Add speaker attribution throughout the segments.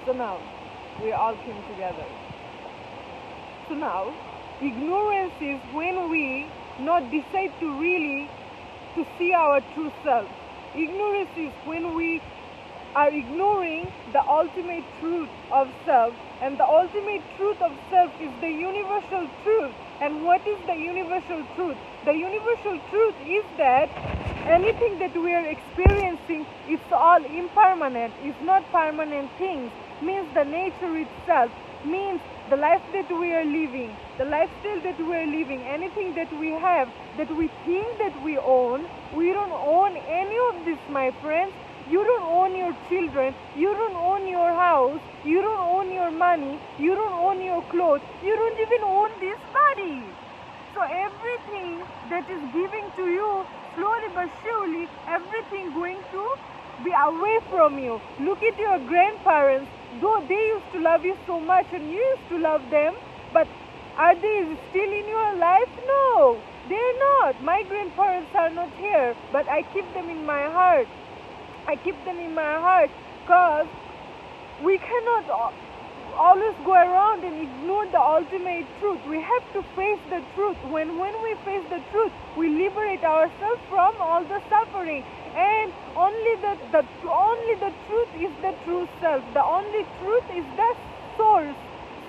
Speaker 1: So now, we all came together. So now, ignorance is when we not decide to really to see our true self. Ignorance is when we are ignoring the ultimate truth of self, and the ultimate truth of self is the universal truth. And what is the universal truth? The universal truth is that anything that we are experiencing, it's all impermanent, it's not permanent things. Means the nature itself, means the life that we are living, the lifestyle that we are living, anything that we have, that we think that we own, we don't own any of this, my friends. You don't own your children, you don't own your house, you don't own your money, you don't own your clothes, you don't even own this body. So everything that is giving to you, slowly but surely, everything going to be away from you. Look at your grandparents, though they used to love you so much and you used to love them, but are they still in your life? No, they're not. My grandparents are not here, but I keep them in my heart. I keep them in my heart because we cannot always go around and ignore the ultimate truth. We have to face the truth. When we face the truth, we liberate ourselves from all the suffering. And only the truth is the true self. The only truth is the source.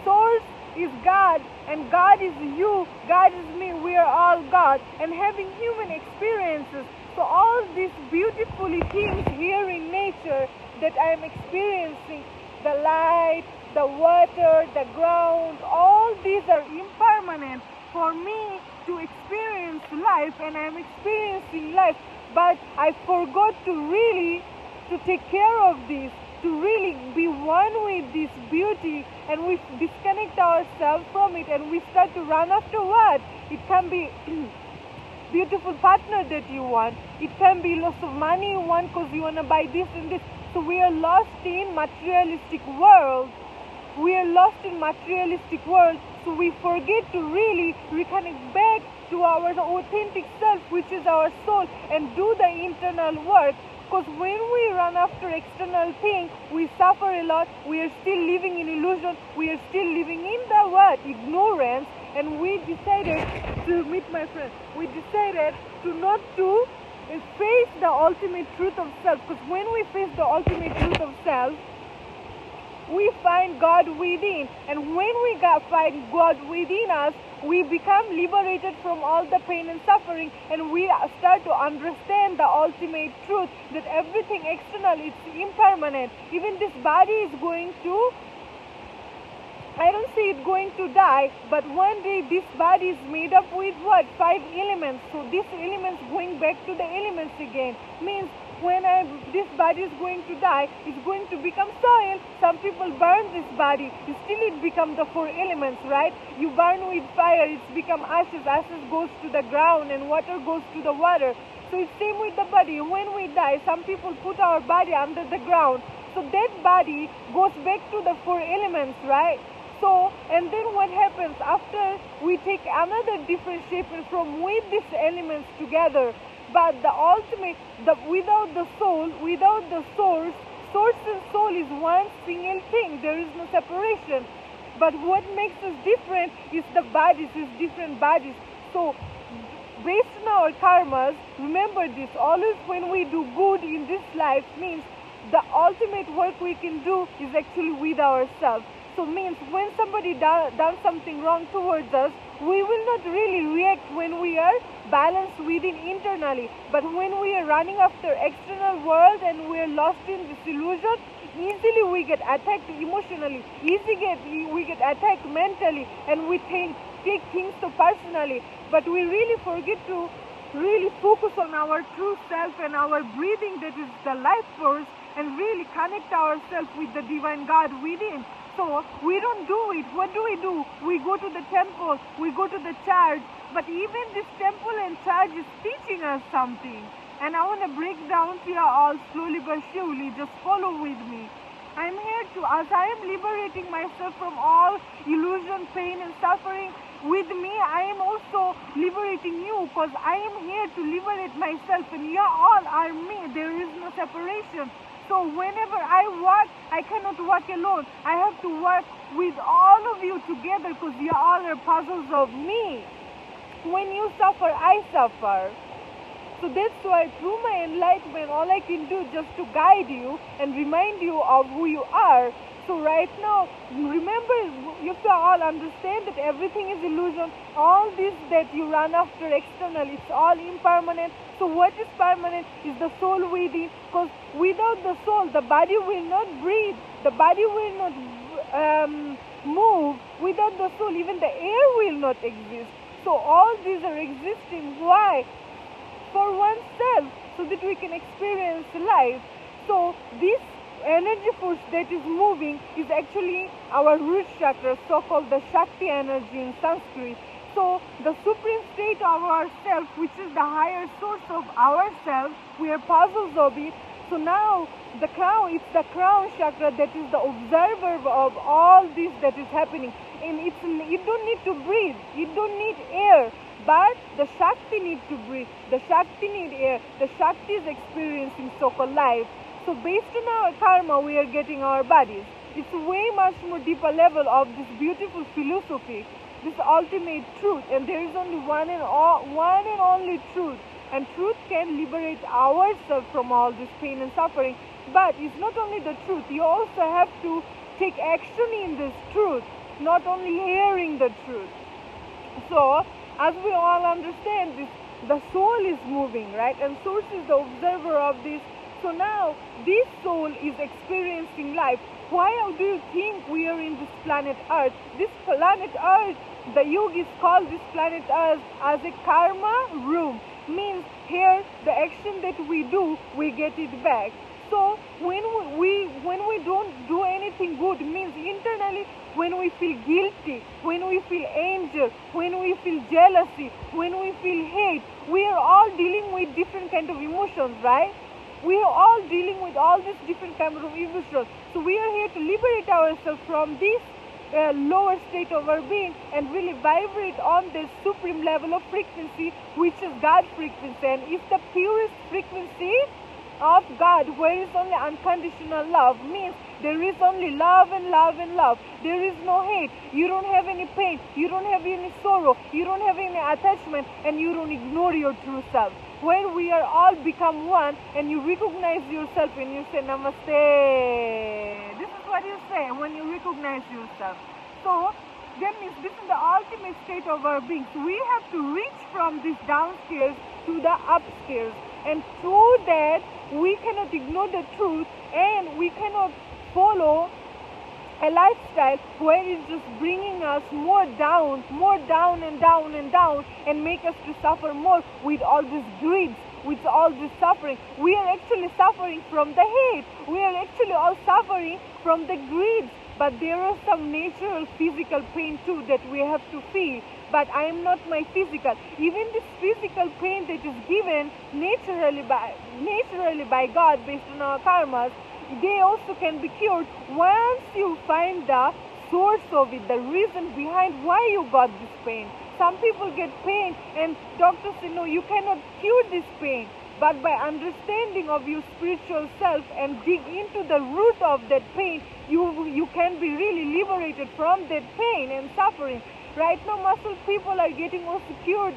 Speaker 1: Source is God, and God is you, God is me, we are all God, and having human experiences. So all these beautiful things here in nature that I am experiencing, the light, the water, the ground, all these are impermanent for me to experience life, and I am experiencing life, but I forgot to really to take care of this, to really be one with this beauty, and we disconnect ourselves from it and we start to run after what? It can be beautiful partner that you want, it can be lots of money you want because you want to buy this and this. So we are lost in materialistic world. We are lost in materialistic world, so we forget to really reconnect back to our authentic self, which is our soul, and do the internal work. Because when we run after external things, we suffer a lot. We are still living in illusion. We are still living in the what? Ignorance. And we decided to meet my friend. We decided to not to face the ultimate truth of self. Because when we face the ultimate truth of self, we find God within, and when we find God within us, we become liberated from all the pain and suffering, and we start to understand the ultimate truth that everything external is impermanent. Even this body is going to, I don't see it going to die, but one day this body is made up with what? 5 elements. So these elements going back to the elements again means when this body is going to die, it's going to become soil. Some people burn this body, still it becomes the 4 elements, right? You burn with fire, it's become ashes. Ashes goes to the ground and water goes to the water. So it's same with the body. When we die, some people put our body under the ground. So that body goes back to the 4 elements, right? So, and then what happens after we take another different shape and from with these elements together? But the ultimate, without the soul, without the source and soul is one single thing. There is no separation. But what makes us different is the bodies, is different bodies. So, based on our karmas, remember this, always when we do good in this life means the ultimate work we can do is actually with ourselves. So means when somebody done something wrong towards us, we will not really react when we are balanced within internally. But when we are running after external world and we are lost in this illusion, easily we get attacked emotionally, we get attacked mentally, and we take things so personally. But we really forget to really focus on our true self and our breathing, that is the life force, and really connect ourselves with the divine God within. So we don't do it. What do? We go to the temple, we go to the church, but even this temple and church is teaching us something. And I want to break down to you all slowly but surely. Just follow with me. I'm here to, as I am liberating myself from all illusion, pain and suffering, with me I am also liberating you, because I am here to liberate myself, and you all are me. There is no separation. So whenever I work, I cannot work alone. I have to work with all of you together because you all are puzzles of me. When you suffer, I suffer. So that's why through my enlightenment, all I can do is just to guide you and remind you of who you are. So right now, remember, you have to all understand that everything is illusion. All this that you run after external, it's all impermanent. So what is permanent is the soul within. Because without the soul, the body will not breathe. The body will not move. Without the soul, even the air will not exist. So all these are existing. Why? For oneself, so that we can experience life. So this energy force that is moving is actually our root chakra, so-called the Shakti energy in Sanskrit. So the supreme state of ourself, which is the higher source of ourself, we are puzzles of it. So now the crown, it's the crown chakra that is the observer of all this that is happening. And it don't need to breathe, it don't need air. But the Shakti needs to breathe, the Shakti needs air, the Shakti is experiencing so-called life. So based on our karma, we are getting our bodies. It's a way much more deeper level of this beautiful philosophy, this ultimate truth. And there is only one and only truth. And truth can liberate ourselves from all this pain and suffering. But it's not only the truth, you also have to take action in this truth, not only hearing the truth. So, as we all understand this, the soul is moving, right? And source is the observer of this. So now, this soul is experiencing life. Why do you think we are in this planet Earth? This planet Earth, the yogis call this planet Earth as a karma room. Means here, the action that we do, we get it back. So when we don't do anything good, means internally, when we feel guilty, when we feel anger, when we feel jealousy, when we feel hate, we are all dealing with different kind of emotions, right? We are all dealing with all these different kinds of emotions. So we are here to liberate ourselves from this lower state of our being and really vibrate on this supreme level of frequency, which is God frequency. And it's the purest frequency of God, where is only unconditional love, means there is only love and love and love. There is no hate. You don't have any pain. You don't have any sorrow. You don't have any attachment, and you don't ignore your true self. Where we are all become one, and you recognize yourself and you say Namaste. This is what you say when you recognize yourself. So that means this is the ultimate state of our being. So we have to reach from this downstairs to the upstairs. And through that, we cannot ignore the truth, and we cannot follow a lifestyle where it's just bringing us more down and down and down, and make us to suffer more with all this greed, with all this suffering. We are actually suffering from the hate. We are actually all suffering from the greed. But there are some natural physical pain too that we have to feel. But I am not my physical. Even this physical pain that is given naturally by God based on our karmas, they also can be cured once you find the source of it, the reason behind why you got this pain. Some people get pain and doctors say, no, you cannot cure this pain. But by understanding of your spiritual self and dig into the root of that pain, you can be really liberated from that pain and suffering. Right now, muscle people are getting also cured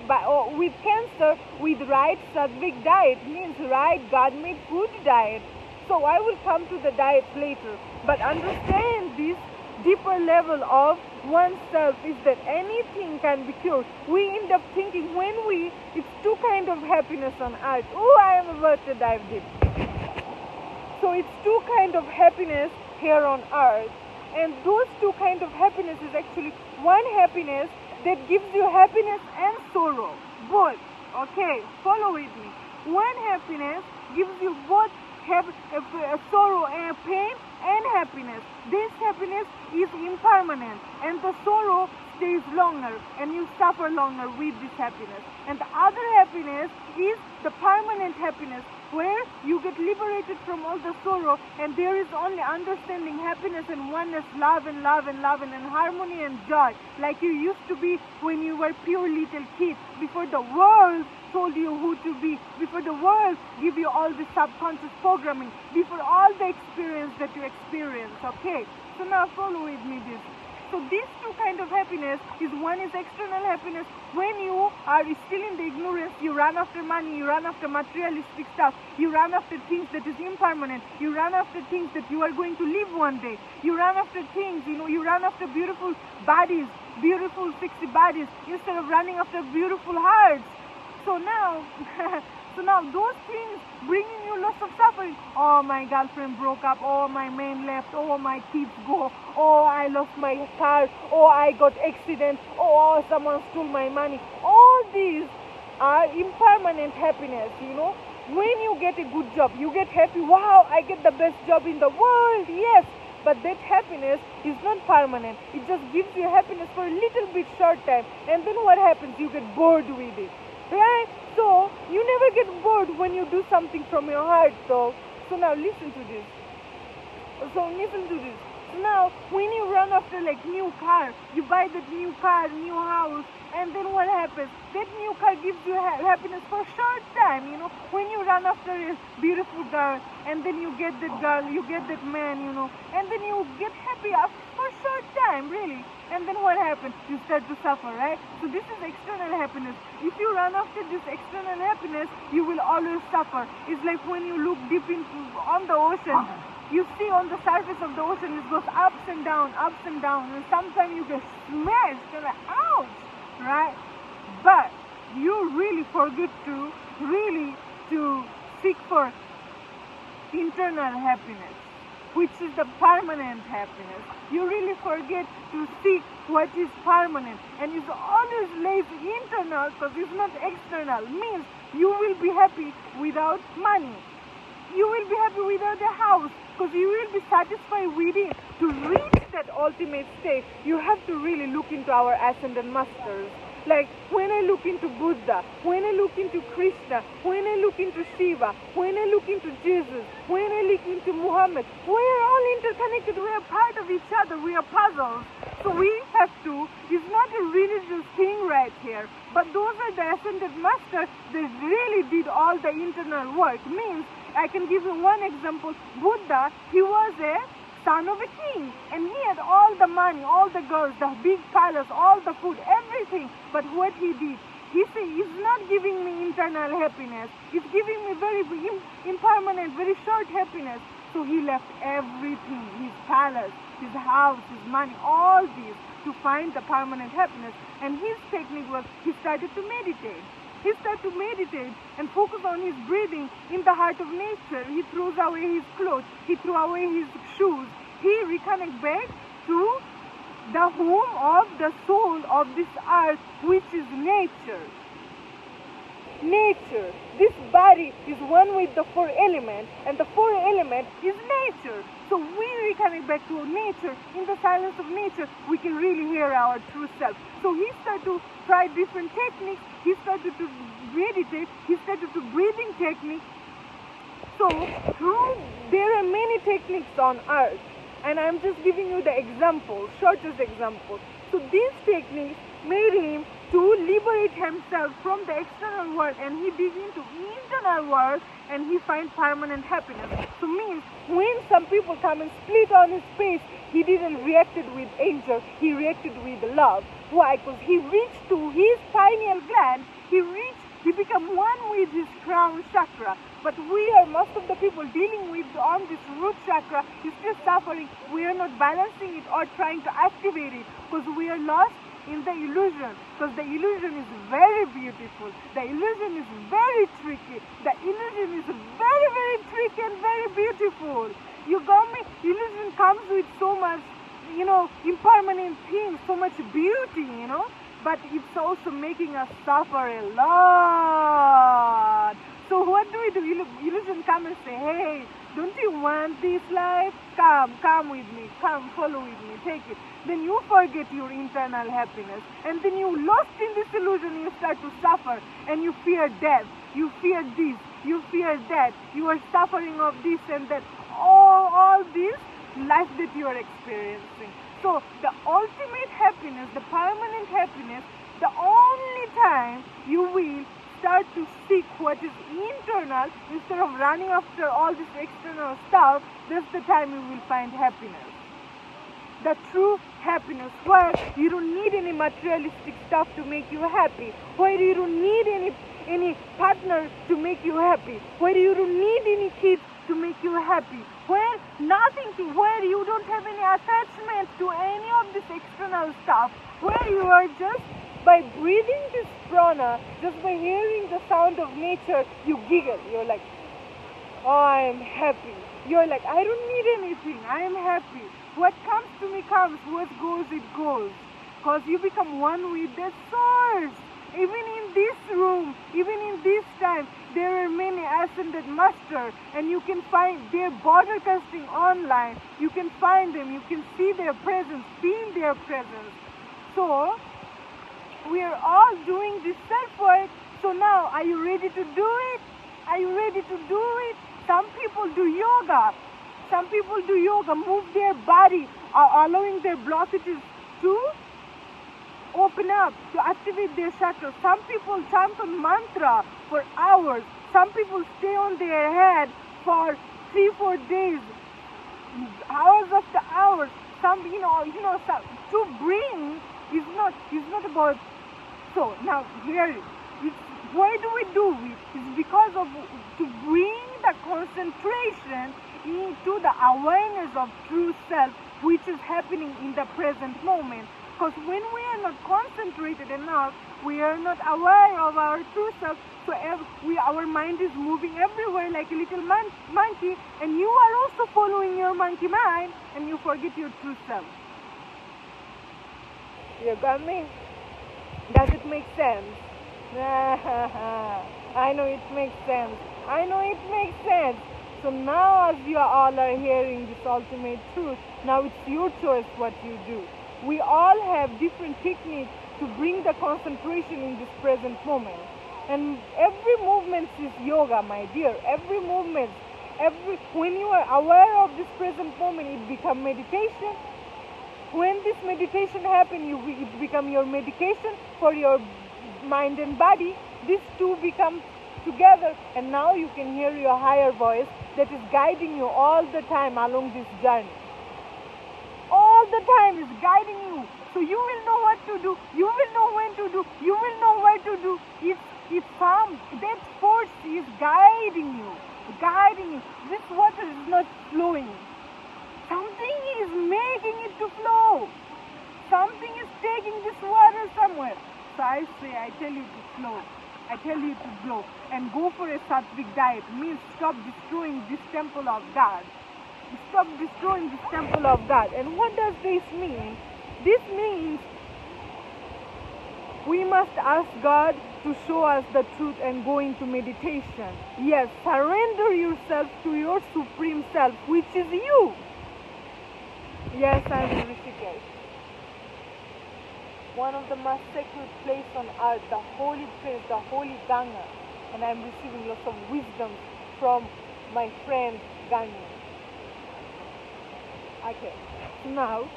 Speaker 1: with cancer with right sattvic diet, means right God-made food diet. So I will come to the diet later. But understand this deeper level of oneself is that anything can be cured. We end up thinking it's two kinds of happiness on earth. Oh, I am about to dive deep. So it's two kinds of happiness here on earth. And those two kinds of happiness is actually one happiness that gives you happiness and sorrow. Both. Okay, follow with me. One happiness gives you both sorrow and pain and happiness. This happiness is impermanent, and the sorrow stays longer, and you suffer longer with this happiness. And the other happiness is the permanent happiness, where you get liberated from all the sorrow, and there is only understanding, happiness and oneness, love and love and love and harmony and joy, like you used to be when you were pure little kid, before the world told you who to be, before the world give you all the subconscious programming, before all the experience that you experience, okay? So now follow with me this. So these two kind of happiness is, one is external happiness. When you are still in the ignorance, you run after money, you run after materialistic stuff, you run after things that is impermanent, you run after things that you are going to live one day, you run after things, you run after beautiful bodies, beautiful sexy bodies, instead of running after beautiful hearts. So now, those things bringing you lots of suffering. Oh, my girlfriend broke up. Oh, my man left. Oh, my kids go. Oh, I lost my car. Oh, I got accident. Oh, someone stole my money. All these are impermanent happiness, When you get a good job, you get happy. Wow, I get the best job in the world. Yes. But that happiness is not permanent. It just gives you happiness for a little bit short time. And then what happens? You get bored with it. Right? So, you never get bored when you do something from your heart, though. So now listen to this. So now, when you run after like new car, you buy that new car, new house, and then what happens? That new car gives you happiness for a short time, When you run after a beautiful girl, and then you get that girl, you get that man, and then you get happy for a short time, really. And then what happens? You start to suffer, right? So this is external happiness. If you run after this external happiness, you will always suffer. It's like when you look deep on the ocean. You see on the surface of the ocean, it goes ups and down, and sometimes you get smashed, you're like, ouch, right? But you really forget to seek for internal happiness, which is the permanent happiness. You really forget to seek what is permanent, and it's always lays internal because it's not external. Means you will be happy without money. You will be happy without a house, because you will be satisfied within. To reach that ultimate state, you have to really look into our ascended masters. Like when I look into Buddha, when I look into Krishna, when I look into Shiva, when I look into Jesus, when I look into Muhammad, we are all interconnected. We are part of each other. We are puzzles. So we have to, it's not a religious thing right here, but those are the ascended masters that really did all the internal work. Means, I can give you one example. Buddha, he was a son of a king, and he had all the money, all the girls, the big palace, all the food, everything. But what he did, he said, it's not giving me internal happiness. It's giving me very impermanent, very short happiness. So he left everything, his palace, his house, his money, all these to find the permanent happiness. And his technique was, he started to meditate. He started to meditate and focus on his breathing in the heart of nature. He throws away his clothes. He threw away his shoes. He reconnects back to the home of the soul of this earth, which is nature. Nature. This body is one with the four elements, and the four element is nature. So we reconnect back to nature. In the silence of nature, we can really hear our true self. So he started to try different techniques. He started to meditate. He started to breathing technique. So there are many techniques on earth, and I'm just giving you the example, shortest example. So these techniques made him to liberate himself from the external world, and he dig into internal world, and he finds permanent happiness. So means when some people come and split on his face, he didn't react with anger, he reacted with love. Why? Because he reached to his pineal gland, he became one with his crown chakra. But most of the people dealing with on this root chakra is still suffering. We are not balancing it or trying to activate it, because we are lost in the illusion. Because the illusion is very beautiful. The illusion is very tricky. The illusion is very, very tricky and very beautiful. You got me? Illusion comes with so much, impermanent things, so much beauty, but it's also making us suffer a lot. So what do? Illusion come and say, hey, don't you want this life? Come with me, come, follow with me, take it. Then you forget your internal happiness, and then you lost in this illusion, you start to suffer, and you fear death, you fear this, you fear that, you are suffering of this and that, all this life that you are experiencing. So the ultimate happiness, the permanent happiness, the only time you will start to seek what is internal instead of running after all this external stuff, that's the time you will find happiness. The true happiness, where you don't need any materialistic stuff to make you happy, where you don't need any partner to make you happy, where you don't need any kids to make you happy, where where you don't have any attachment to any of this external stuff, where you are just by breathing this prana, just by hearing the sound of nature, you giggle. You're like, oh, I am happy. You're like, I don't need anything. I am happy. What comes to me comes. What goes, it goes. Because you become one with the source. Even in this room, even in this time, there are many ascended masters, and you can find their broadcasting online. You can find them. You can see their presence, feel their presence. So, we are all doing this self-work. So now, are you ready to do it? Are you ready to do it? Some people do yoga. Some people do yoga, move their body, allowing their blockages to open up, to activate their chakras. Some people chant on mantra for hours. Some people stay on their head for 3-4 days, hours after hours. Some, some, to bring is not about. So now here, why do we do it? It's because of to bring the concentration into the awareness of true self, which is happening in the present moment. Because when we are not concentrated enough, we are not aware of our true self. So our mind is moving everywhere like a little monkey, and you are also following your monkey mind, and you forget your true self. You got me? Does it make sense? I know it makes sense. I know it makes sense. So now as you all are hearing this ultimate truth, now it's your choice what you do. We all have different techniques to bring the concentration in this present moment. And every movement is yoga, my dear. Every movement, when you are aware of this present moment, it becomes meditation. When this meditation happens, it becomes your medication for your mind and body. These two become together, and now you can hear your higher voice that is guiding you all the time along this journey. All the time is guiding you. So you will know what to do. You will know when to do. You will know what to do. That force is guiding you. Guiding you. This water is not flowing. Something is making it to flow. Something is taking this water somewhere. So I tell you to flow. I tell you to grow and go for a sattvic diet. Means stop destroying this temple of God. Stop destroying this temple of God. And what does this mean? This means we must ask God to show us the truth and go into meditation. Yes, surrender yourself to your supreme self, which is you. Yes, I am Rishikesh. One of the most sacred places on earth, the holy place, the holy Ganga. And I am receiving lots of wisdom from my friend Ganga. Okay, so now,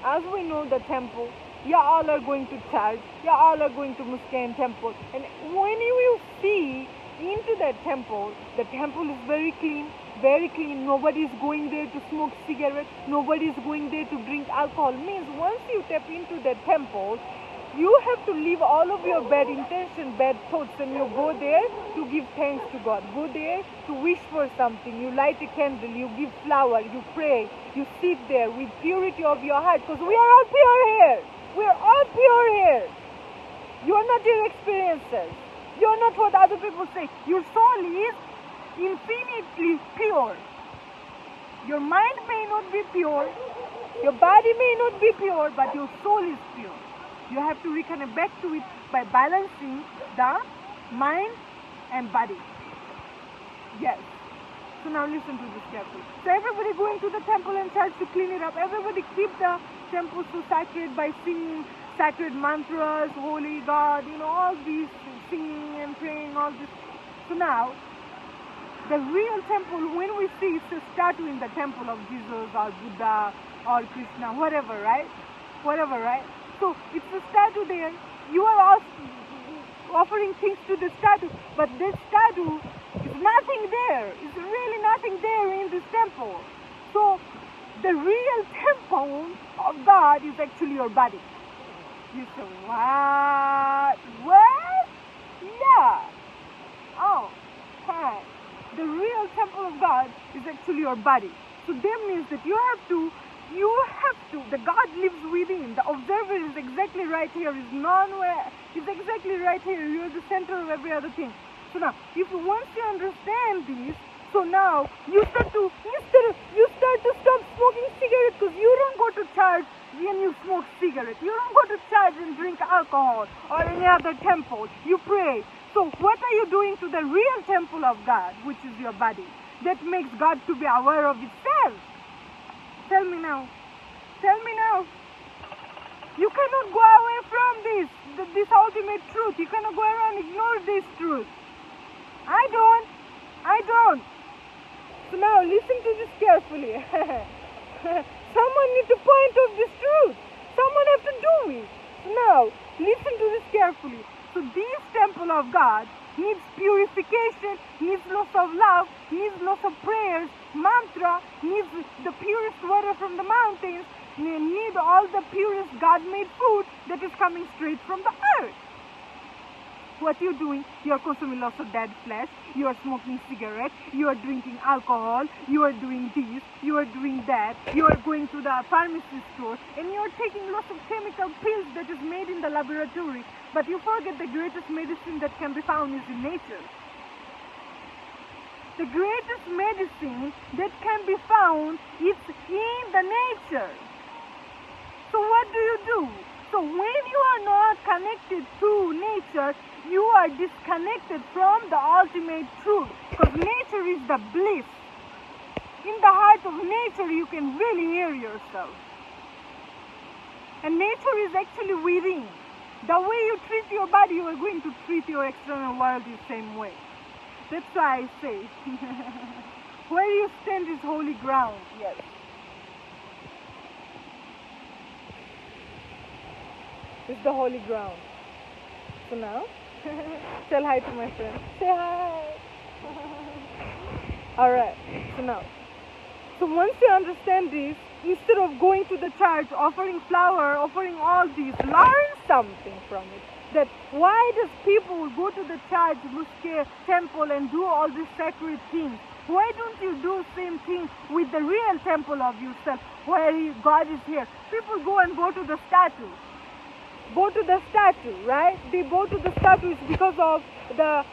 Speaker 1: as we know the temple, you all are going to church, you all are going to Muskan temple, and when you will see into that temple, the temple is very clean, nobody is going there to smoke cigarettes, nobody is going there to drink alcohol. Means once you tap into the temple, you have to leave all of your bad intentions, bad thoughts, and you go there to give thanks to God. Go there to wish for something. You light a candle, you give flower, you pray, you sit there with purity of your heart, because we are all pure here. We are all pure here. You are not your experiences. You are not what other people say. Your soul is infinitely pure. Your mind may not be pure, your body may not be pure, but your soul is pure. You have to reconnect back to it by balancing the mind and body. Yes. So now listen to this carefully. So everybody going to the temple and church to clean it up. Everybody keep the temple so sacred by singing sacred mantras, holy God, all these singing and praying, all this. So now, the real temple, when we see it's a statue in the temple of Jesus or Buddha or Krishna, whatever, right? So it's a statue there. You are all offering things to the statue, but this statue is nothing there. It's really nothing there in this temple. So the real temple of God is actually your body. You say, what? What? Yeah. Oh, hi. The real temple of God is actually your body. So that means that you have to, the God lives within. The observer is exactly right here, is nowhere, is exactly right here. You're the center of every other thing. So now, if once you understand this, so now you start to stop smoking cigarettes, because you don't go to church when you smoke cigarettes. You don't go to church and drink alcohol or any other temple. You pray. So what are you doing to the real temple of God, which is your body? That makes God to be aware of itself. Tell me now. Tell me now. You cannot go away from this ultimate truth. You cannot go around and ignore this truth. I don't. So now listen to this carefully. Someone needs to point out this truth. Someone has to do it. So now listen to this carefully. So this temple of God needs purification, needs lots of love, needs lots of prayers, mantra, needs the purest water from the mountains, need all the purest God-made food that is coming straight from the earth. What you're doing, you're consuming lots of dead flesh, you are smoking cigarettes, you are drinking alcohol, you are doing this, you are doing that, you are going to the pharmacy store, and you are taking lots of chemical pills that is made in the laboratory, but you forget the greatest medicine that can be found is in nature. The greatest medicine that can be found is in the nature. So what do? So when you are not connected to nature, you are disconnected from the ultimate truth, because nature is the bliss. In the heart of nature, you can really hear yourself. And nature is actually within. The way you treat your body, you are going to treat your external world the same way. That's why I say, where you stand is holy ground. Yes. It's the holy ground. So now, tell hi to my friend. Say hi. Alright, so once you understand this, instead of going to the church, offering flower, offering all these, learn something from it. That why does people go to the church, mosque, temple and do all these sacred things? Why don't you do the same thing with the real temple of yourself, where God is here? People go to the statue. Right? They go to the statue because of that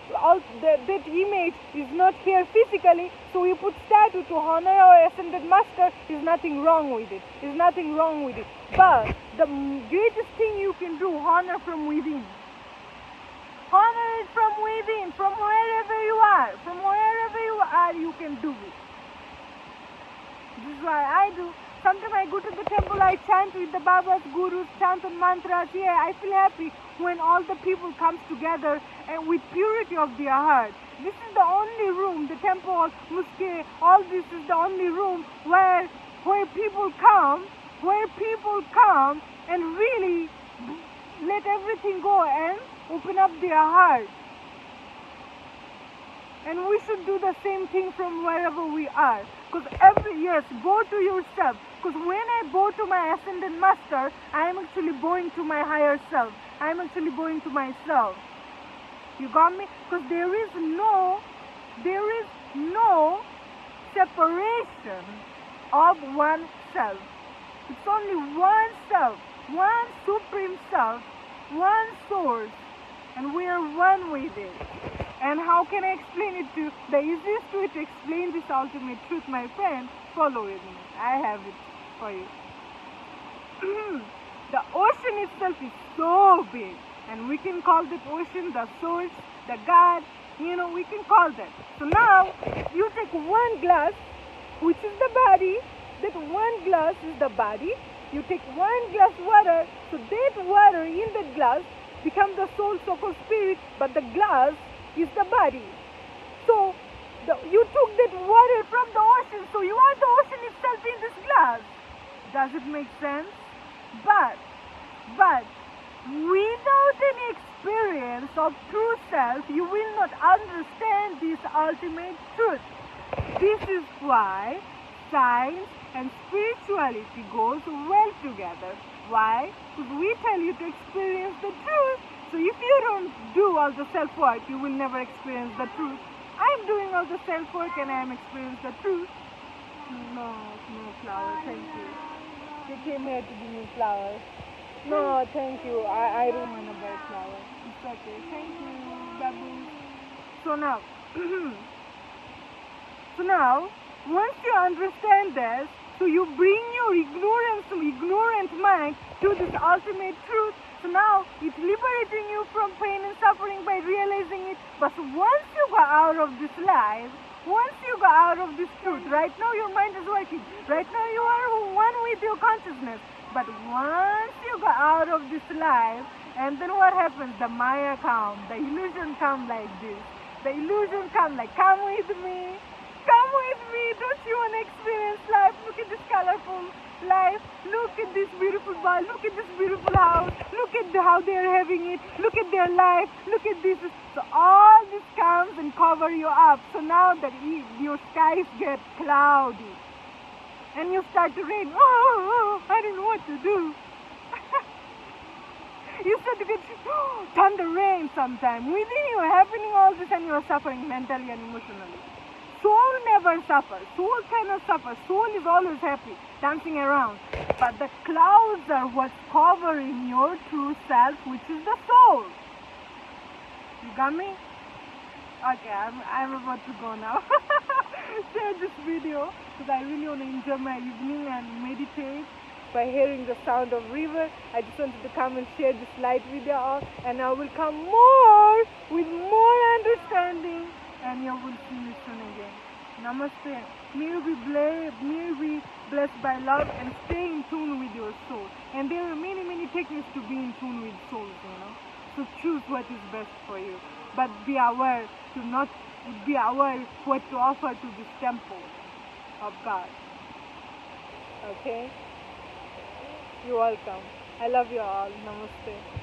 Speaker 1: image is not here physically, so we put statue to honor our ascended master. Is nothing wrong with it. But the greatest thing you can do, honor from within. Honor it from within, from wherever you are. From wherever you are, you can do it. This is why I do. Sometimes I go to the temple, I chant with the Babas, Gurus, chant on mantras. Yeah, I feel happy when all the people comes together and with purity of their heart. This is the only room, the temple, mosque, all this is the only room where people come and really let everything go and open up their heart. And we should do the same thing from wherever we are. Because go to yourself. Because when I bow to my ascended master, I am actually bowing to my higher self. I am actually bowing to myself. You got me? Because there is no separation of oneself. It's only one self, one supreme self, one source, and we are one with it. And how can I explain it to you? The easiest way to explain this ultimate truth, my friend, follow with me. I have it for you. The ocean itself is so big, and we can call that ocean the source, the God, we can call that. So now, you take one glass, which is the body, that one glass is the body. You take one glass water, so that water in that glass becomes the soul, so-called spirit, but the glass is the body. So you took that water from the ocean, so you are the ocean itself in this glass. Does it make sense? But Without any experience of true self, you will not understand this ultimate truth. This is why science and spirituality goes well together. Why? Because we tell you to experience the truth. So if you don't do all the self-work, you will never experience the truth. I'm doing all the self-work and I am experiencing the truth. No flower, thank you. They came here to give me flowers. No, thank you. I don't want to buy flowers. It's okay. Thank you, baboon. So now, once you understand this, so you bring your ignorant mind to this ultimate truth. So now it's liberating you from pain and suffering by realizing it. But once you go out of this life, once you go out of this truth, right now your mind is working. Right now you are one with your consciousness. But once you go out of this life, and then what happens? The Maya comes, the illusion comes like this. The illusion comes like, come with me. Come with me. Don't you want to experience life? Look at this colorful life. Look at this beautiful ball. Look at this beautiful house. Look at how they are having it. Look at their life. Look at this. So all this comes and cover you up. So now that your skies get cloudy and you start to rain. Oh, I don't know what to do. You start to get thunder rain sometime. Within you happening all this and you are suffering mentally and emotionally. Soul never suffers. Soul cannot suffer. Soul is always happy, dancing around. But the clouds are what's covering your true self, which is the soul. You got me? Okay, I'm about to go now. Share this video because I really want to enjoy my evening and meditate by hearing the sound of river. I just wanted to come and share this light with you all, and I will come more with more understanding, and you will see me soon again. Namaste. May you be blessed by love and stay in tune with your soul. And there are many techniques to be in tune with souls, So choose what is best for you. But be aware what to offer to this temple of God. Okay? You're welcome. I love you all. Namaste.